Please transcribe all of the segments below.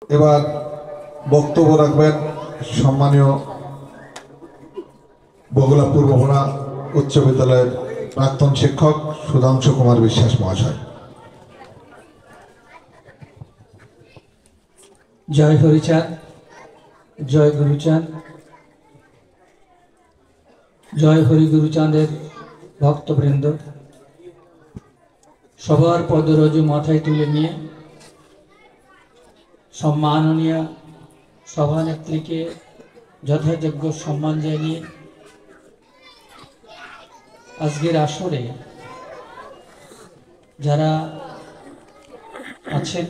এবার বক্তব্য রাখবেন সম্মানীয় বগুড়া পূর্বপাড়া উচ্চ বিদ্যালয়ের প্রাক্তন শিক্ষক সুধাংশু কুমার বিশ্বাস মহাশয়। জয় হরিচাঁদ, জয় গুরুচাঁদ, জয় হরি গুরুচাঁদের ভক্তবৃন্দ, সবার পদরজু মাথায় তুলে নিয়ে সম্মাননীয় সভানেত্রীকে যথাযোগ্য সম্মান জানিয়ে আজকের আসরে যারা আছেন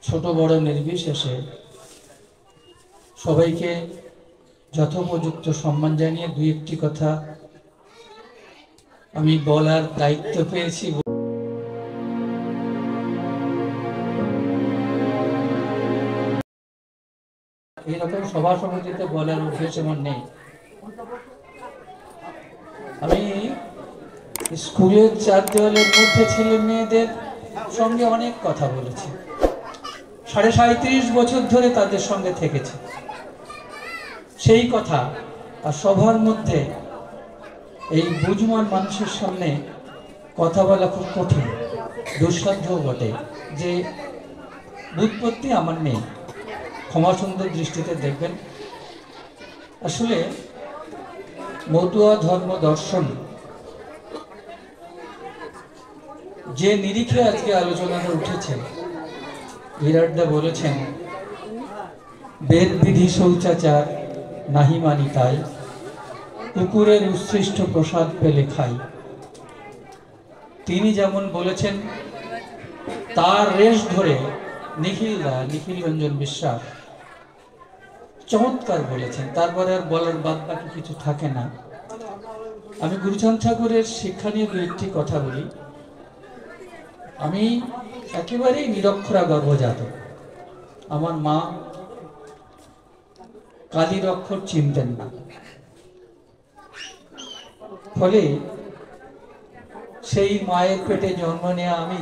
ছোট বড় নির্বিশেষে সবাইকে যথোপযুক্ত সম্মান জানিয়ে দুই একটি কথা আমি বলার দায়িত্ব পেয়েছি। এইরকম সভা সমিতিতে বলার অভ্যেস আমার নেই। আমি স্কুলের চার দেওয়ালের মধ্যে ছেলে মেয়েদের সঙ্গে অনেক কথা বলেছি, 37.5 বছর ধরে তাদের সঙ্গে থেকেছি। সেই কথা আর সবার মধ্যে এই বুঝমান মানুষের সামনে কথা বলা খুব কঠিন, দুঃসাধ্য বটে, যে বুৎপত্তি আমার নেই, ক্ষমা সুন্দর দৃষ্টিতে দেখবেন। আসলে মতুয়া ধর্ম দর্শন যে নিরিখে আজকে আলোচনাটা উঠেছে, বিরাটদা বলেছেন বেদ বিধি শৌচাচার নাহি মানি তাই, কুকুরের উৎসৃষ্ট প্রসাদ পেলে খাই। তিনি যেমন বলেছেন তার রেশ ধরে নিখিল রঞ্জন বিশ্বাস চমৎকার বলেছেন, তারপরে আর বলার বাদ বাকি কিছু থাকে না। আমি গুরুচাঁদ ঠাকুরের শিক্ষা নিয়ে দু একটি কথা বলি। আমি একেবারেই নিরক্ষরা গর্ভজাত। আমার মা কালির অক্ষর চিনতেন না, ফলে সেই মায়ের পেটে জন্ম নেওয়া আমি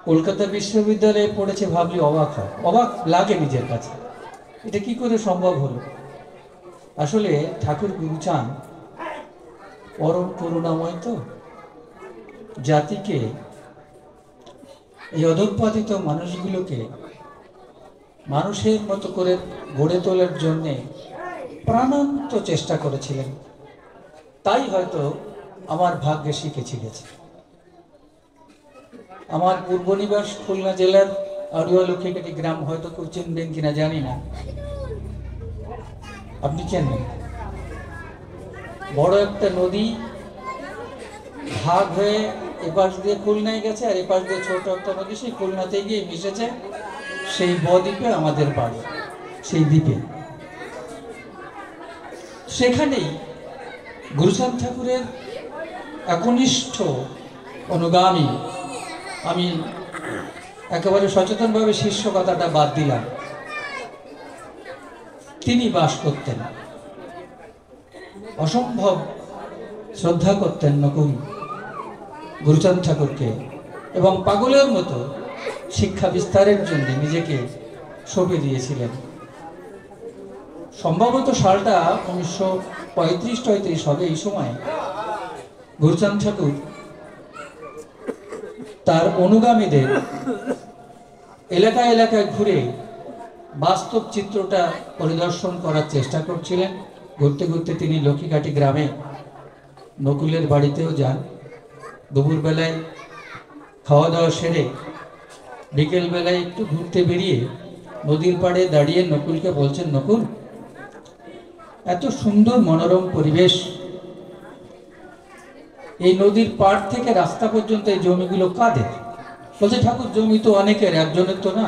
কলকাতা বিশ্ববিদ্যালয়ে পড়েছে ভাবলি অবাক লাগে নিজের কাছে, এটা কি করে সম্ভব হলো। আসলে ঠাকুর গুরুচাঁদ পরম করুণাময়, তো জাতিকে, এই অধঃপতিত মানুষগুলোকে মানুষের মতো করে গড়ে তোলার জন্যে প্রাণান্ত চেষ্টা করেছিলেন। তাই হয়তো আমার ভাগ্যে শিখেছি গেছে। আমার পূর্বনিবাস খুলনা জেলার আড়ুয়া লক্ষ্মীকাটি গ্রাম, হয়তো কেউ চিনবেন কিনা জানি না, আপনি চেনেন। বড় একটা নদী ভাগ হয়ে এপাশ দিয়ে খুলনায় গেছে, আর এপাশ দিয়ে ছোট একটা নদী সেই খুলনাতে গিয়ে মিশেছে। সেই বদ্বীপে আমাদের বাড়ি, সেই দ্বীপে। সেখানেই গুরুচাঁদ ঠাকুরের একনিষ্ঠ অনুগামী, আমি একেবারে সচেতনভাবে শিষ্য কথাটা বাদ দিলাম, তিনি বাস করতেন। অসম্ভব শ্রদ্ধা করতেন নকুল গুরুচাঁদ ঠাকুরকে, এবং পাগলের মতো শিক্ষা বিস্তারের জন্য নিজেকে সঁপে দিয়েছিলেন। সম্ভবত সালটা 1935-36 হবে। এই সময় গুরুচাঁদ ঠাকুর তার অনুগামীদের এলাকায় এলাকায় ঘুরে বাস্তব চিত্রটা পরিদর্শন করার চেষ্টা করছিলেন। ঘুরতে ঘুরতে তিনি লক্ষ্মীকাটি গ্রামে নকুলের বাড়িতেও যান। দুপুরবেলায় খাওয়া দাওয়া সেরে বিকেলবেলায় একটু ঘুরতে বেরিয়ে নদীর পাড়ে দাঁড়িয়ে নকুলকে বলছেন, নকুল, এত সুন্দর মনোরম পরিবেশ, এই নদীর পাড় থেকে রাস্তা পর্যন্ত এই জমিগুলো কাদের? বলছে, ঠাকুর জমি তো অনেকের, একজনের তো না।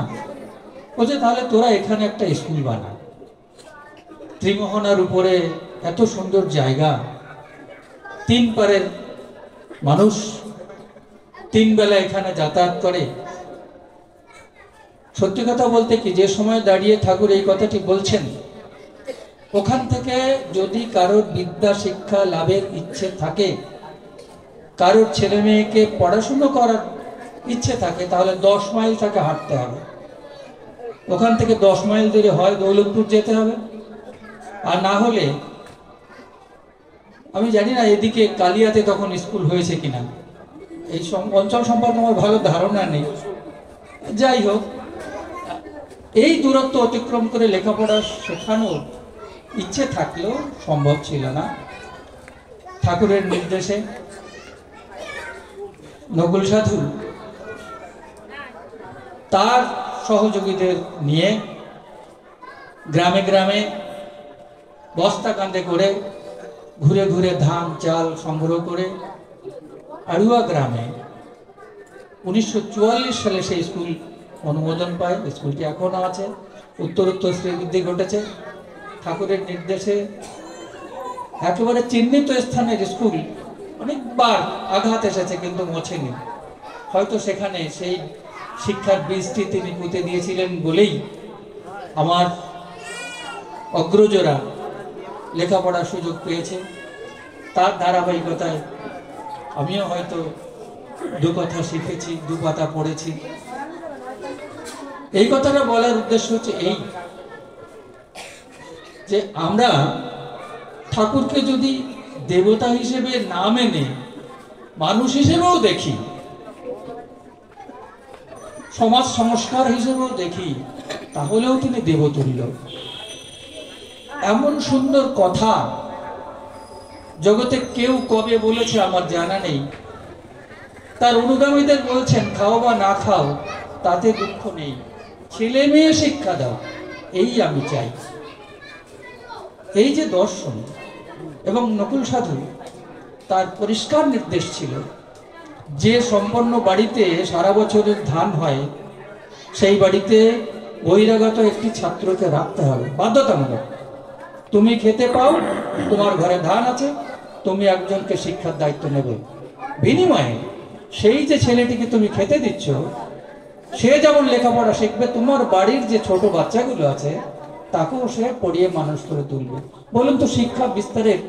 বলছে, তাহলে তোরা এখানে একটা স্কুল বানা। ত্রিমোহনার উপরে এত সুন্দর জায়গা, 3 পারের মানুষ 3 বেলা এখানে যাতায়াত করে। সত্যি কথা বলতে কি, যে সময় দাঁড়িয়ে ঠাকুর এই কথাটি বলছেন, ওখান থেকে যদি কারোর বিদ্যা শিক্ষা লাভের ইচ্ছে থাকে, কারোর ছেলে মেয়েকে পড়াশুনো করার ইচ্ছে থাকে তাহলে 10 মাইল তাকে হাঁটতে হবে। ওখান থেকে 10 মাইল দূরে হয় দৌলতপুর যেতে হবে, আর না হলে আমি জানি না এদিকে কালিয়াতে তখন স্কুল হয়েছে কিনা, এই অঞ্চল সম্পর্কে আমার ভালো ধারণা নেই। যাই হোক, এই দূরত্ব অতিক্রম করে লেখাপড়া শেখানোর ইচ্ছে থাকলেও সম্ভব ছিল না। ঠাকুরের নির্দেশে নকুল সাধু তার সহযোগীদের নিয়ে গ্রামে গ্রামে বস্তা কাঁধে করে ঘুরে ঘুরে ধান চাল সংগ্রহ করে আড়ুয়া গ্রামে 1944 সালে সেই স্কুল অনুমোদন পায়। স্কুলটি এখনো আছে, উত্তরোত্তর শ্রীবৃদ্ধি ঘটেছে। ঠাকুরের নির্দেশে একেবারে চিহ্নিত স্থানের স্কুল অনেকবার আঘাত এসেছে কিন্তু মোছেনি। হয়তো সেখানে সেই শিক্ষার বীজটি তিনি পুঁতে দিয়েছিলেন বলেই আমার অগ্রজরা লেখাপড়ার সুযোগ পেয়েছে। তার ধারাবাহিকতায় আমিও হয়তো দু কথা শিখেছি, দু পাতা পড়েছি। এই কথাটা বলার উদ্দেশ্য হচ্ছে এই যে আমরা ঠাকুরকে যদি দেবতা হিসেবে না মেনে মানুষ হিসেবেও দেখি, সমাজ সংস্কার হিসেবেও দেখি, তাহলেও তিনি দেবতুল্য। এমন সুন্দর কথা জগতে কেউ কবে বলেছে আমার জানা নেই। তার অনুগামীদের বলছেন, খাও বা না খাও তাতে দুঃখ নেই, ছেলে মেয়ে শিক্ষা দাও, এই আমি চাই। এই যে দর্শন, এবং নকুল সাধু তার পরিষ্কার নির্দেশ ছিল যে সম্পন্ন বাড়িতে সারা বছরের ধান হয় সেই বাড়িতে বহিরাগত একটি ছাত্রকে রাখতে হবে বাধ্যতামূলক। তুমি খেতে পাও, তোমার ঘরে ধান আছে, তুমি একজনকে শিক্ষার দায়িত্ব নেবে। বিনিময়ে সেই যে ছেলেটিকে তুমি খেতে দিচ্ছ সে যেমন লেখাপড়া শিখবে, তোমার বাড়ির যে ছোট বাচ্চাগুলো আছে তাকেও সে পড়িয়ে মানুষ করে তুলবে। বলুন তো, শিক্ষা বিস্তারের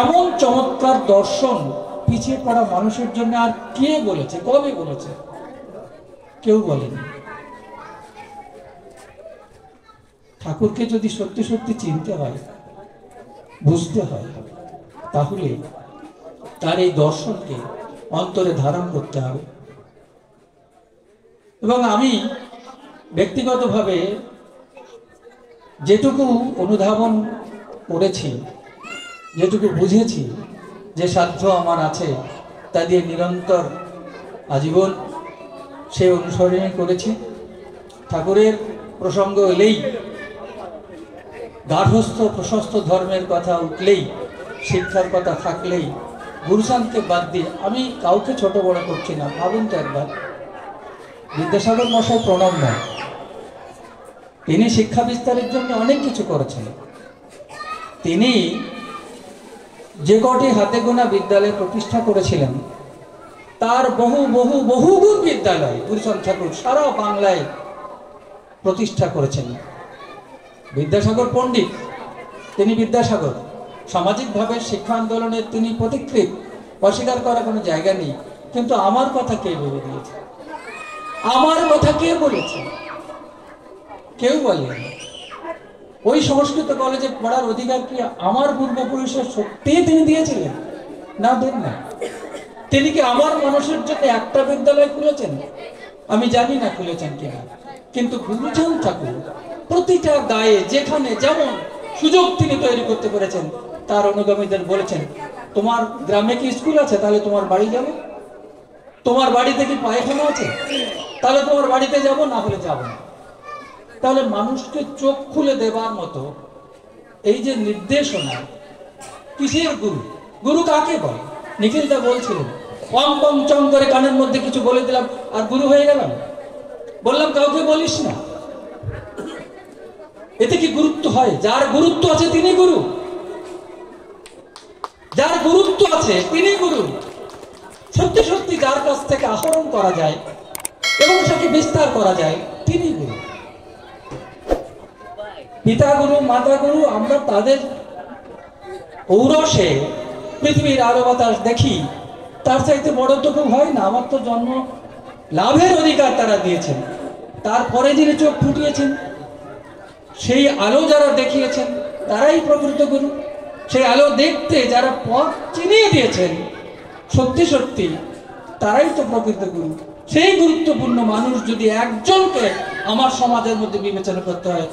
এমন চমৎকার দর্শন পিছিয়ে পড়া মানুষের জন্য আর কে বলেছে, কবে বলেছে? কেউ বলেনি। ঠাকুরকে যদি সত্যি সত্যি চিনতে হয়, বুঝতে হয়, তাহলে তার এই দর্শনকে অন্তরে ধারণ করতে হবে। এবং আমি ব্যক্তিগতভাবে যেটুকু অনুধাবন করেছি, যেটুকু বুঝেছি, যে সাধ্য আমার আছে তা দিয়ে নিরন্তর আজীবন সে অনুসরণই করেছি। ঠাকুরের প্রসঙ্গ এলেই, গার্হস্থ প্রশস্ত ধর্মের কথা উঠলেই, শিক্ষার কথা থাকলেই, গুরুসানকে বাদ দিয়ে আমি কাউকে ছোট বড় করছি না। ভাবুন তো একবার, বিদ্যাসাগর মশাই প্রণব নয়, তিনি শিক্ষা বিস্তারের জন্য অনেক কিছু করেছেন। তিনি যে কটি হাতে গোনা বিদ্যালয় প্রতিষ্ঠা করেছিলেন তার বহু বহু বহুগুণ বিদ্যালয় গুরুচাঁদ ঠাকুর সারা বাংলায় প্রতিষ্ঠা করেছেন। বিদ্যাসাগর পণ্ডিত, তিনি বিদ্যাসাগর। সামাজিকভাবে শিক্ষা আন্দোলনের তিনি পথিকৃৎ, অস্বীকার করার কোনো জায়গা নেই। কিন্তু আমার কথা কে ভেবে দিয়েছে? আমার কথা কে বলেছে? কেউ বলেনি। ওই সংস্কৃত কলেজে পড়ার অধিকার কি আমার পূর্বপুরুষের সত্যি তিনি দিয়েছিলেন? না, দেন না। তিনি কি আমার মানুষের জন্য একটা বিদ্যালয় খুলেছেন? আমি জানি না খুলেছেন কিনা, কিন্তু গুরুচাঁদ ঠাকুর প্রতিটা গায়ে যেখানে যেমন সুযোগ তিনি তৈরি করতে পেরেছেন, তার অনুগামীদের বলেছেন, তোমার গ্রামে কি স্কুল আছে? তাহলে তোমার বাড়ি যাব। তোমার বাড়িতে কি পায়খানা আছে? তাহলে তোমার বাড়িতে যাব, না হলে যাব না। তাহলে মানুষকে চোখ খুলে দেবার মতো এই যে নির্দেশনা, কিসের গুরু? গুরু কাকে বলে? নিখিলদা বলছিলেন, পং পং চং করে কানের মধ্যে কিছু বলে দিলাম আর গুরু হয়ে গেলাম। বললাম কাউকে বলিস না, এতে কি গুরুত্ব হয়? যার গুরুত্ব আছে তিনি গুরু, যার গুরুত্ব আছে তিনি গুরু। সত্যি সত্যি যার কাছ থেকে আহরণ করা যায় এবং সেকে বিস্তার করা যায় তিনি গুরু। পিতা গুরু, মাতা গুরু, আমরা তাদের ঔরসে পৃথিবীর আলো বাতাস দেখি, তার চাইতে বড় তো কেউ হয় না। আমার তো জন্ম লাভের অধিকার তারা দিয়েছেন, তারপরে যিনি চোখ ফুটিয়েছেন, সেই আলো যারা দেখিয়েছেন তারাই প্রকৃত গুরু। সেই আলো দেখতে যারা পথ চিনিয়ে দিয়েছেন সত্যি সত্যি, তারাই তো প্রকৃত গুরু। সেই গুরুত্বপূর্ণ মানুষ যদি একজনকে আমার সমাজের মধ্যে বিবেচনা করতে হয়,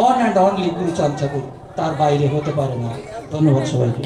অন অ্যান্ড অনলি গুরুচাঁদ ঠাকুর, তার বাইরে হতে পারে না। ধন্যবাদ সবাইকে।